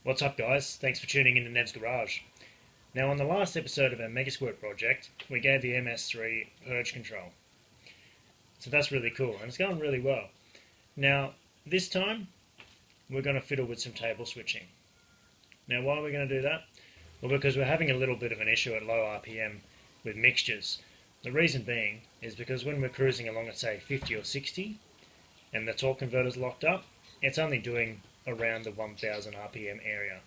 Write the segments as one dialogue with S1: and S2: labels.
S1: What's up guys, thanks for tuning in to Nev's Garage. Now on the last episode of our Megasquirt project, we gave the MS3 purge control. So that's really cool and it's going really well. Now this time we're going to fiddle with some table switching. Now why are we going to do that? Well, because we're having a little bit of an issue at low RPM with mixtures. The reason being is because when we're cruising along at say 50 or 60 and the torque converter's locked up, it's only doing around the 1000 RPM area.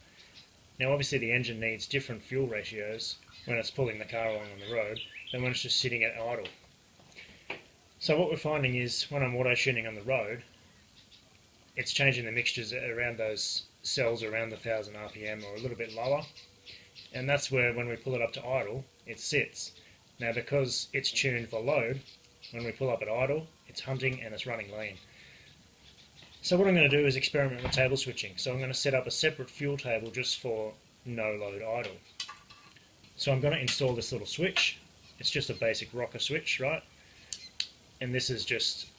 S1: Now obviously the engine needs different fuel ratios when it's pulling the car along on the road than when it's just sitting at idle. So what we're finding is when I'm auto tuning on the road, it's changing the mixtures around those cells around the 1000 RPM or a little bit lower, and that's where when we pull it up to idle it sits. Now because it's tuned for load, when we pull up at idle it's hunting and it's running lean. So what I'm going to do is experiment with table switching. So I'm going to set up a separate fuel table just for no load idle. So I'm going to install this little switch. It's just a basic rocker switch, right? And this is just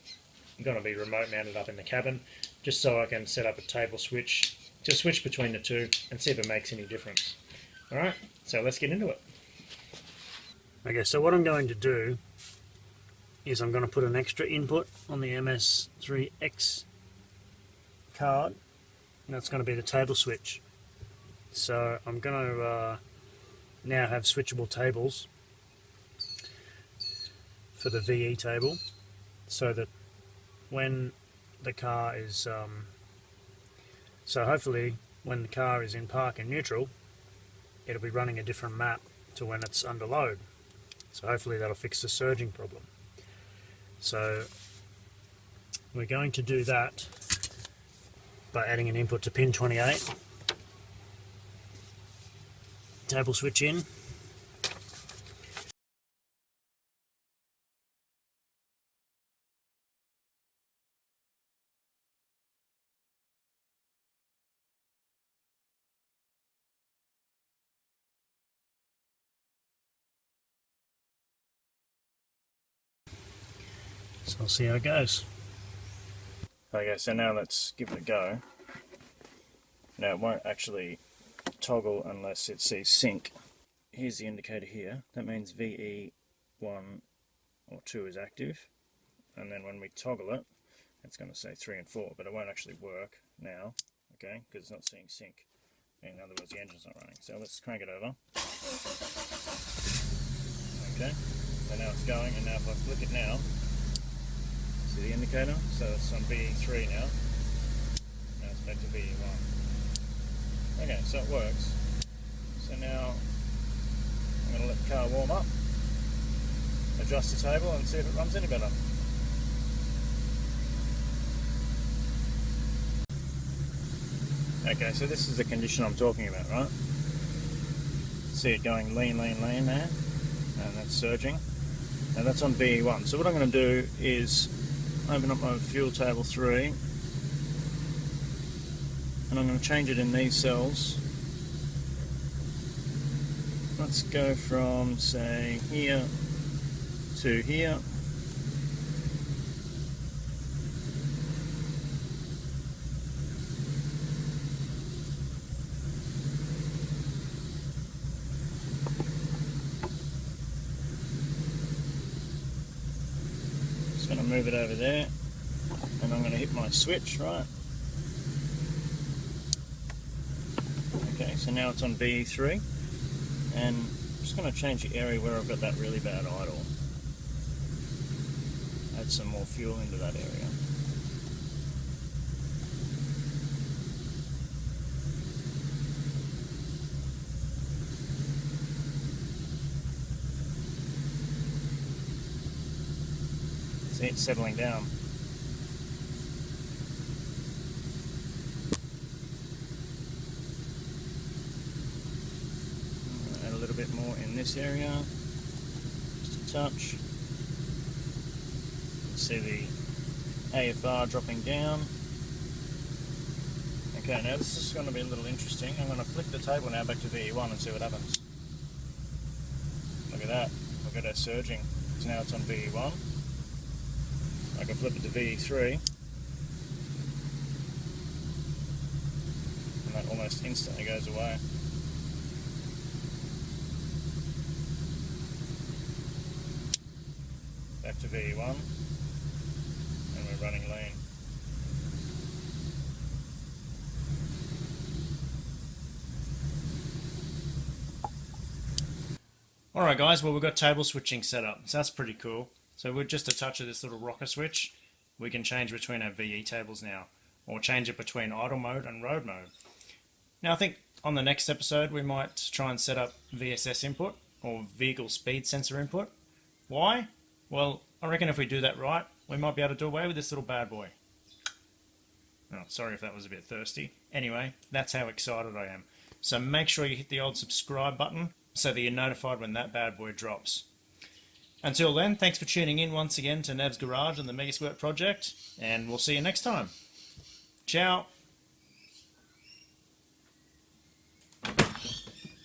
S1: going to be remote mounted up in the cabin, just so I can set up a table switch to switch between the two and see if it makes any difference. Alright, so let's get into it. Okay, so what I'm going to do is I'm going to put an extra input on the MS3x card, and that's going to be the table switch. So I'm going to now have switchable tables for the VE table, so that when the car is so hopefully when the car is in park and neutral, it'll be running a different map to when it's under load. So hopefully that'll fix the surging problem. So we're going to do that by adding an input to pin 28, table switch in, so I'll see how it goes. Okay, so now let's give it a go. Now it won't actually toggle unless it sees sync. Here's the indicator here. That means VE1 or 2 is active. And then when we toggle it, it's going to say 3 and 4, but it won't actually work now, okay, because it's not seeing sync. In other words, the engine's not running. So let's crank it over. Okay, so now it's going, and now if I flick it now, see the indicator? So it's on VE3 now. Now it's back to VE1. Okay, so it works. So now I'm going to let the car warm up, adjust the table and see if it runs any better. Okay, so this is the condition I'm talking about, right? See it going lean, lean, lean there, and that's surging. Now that's on VE1. So what I'm going to do is open up my fuel table 3, and I'm going to change it in these cells. Let's go from, say, here to here. Just going to move it over there, and I'm going to hit my switch, right? Okay, so now it's on VE3, and I'm just going to change the area where I've got that really bad idle. Add some more fuel into that area. See, it's settling down. Add a little bit more in this area, just a touch. See the AFR dropping down. Okay, now this is going to be a little interesting. I'm going to flick the table now back to VE1 and see what happens. Look at that, look at our surging. So now it's on VE1. I can flip it to VE3, and that almost instantly goes away. Back to VE1, and we're running lean. Alright guys, well we've got table switching set up, so that's pretty cool. So with just a touch of this little rocker switch, we can change between our VE tables now, or change it between idle mode and road mode. Now I think on the next episode we might try and set up VSS input, or vehicle speed sensor input. Why? Well, I reckon if we do that right, we might be able to do away with this little bad boy. Oh, sorry if that was a bit thirsty. Anyway, that's how excited I am. So make sure you hit the old subscribe button so that you're notified when that bad boy drops. Until then, thanks for tuning in once again to Nev's Garage and the Megasquirt project, and we'll see you next time. Ciao!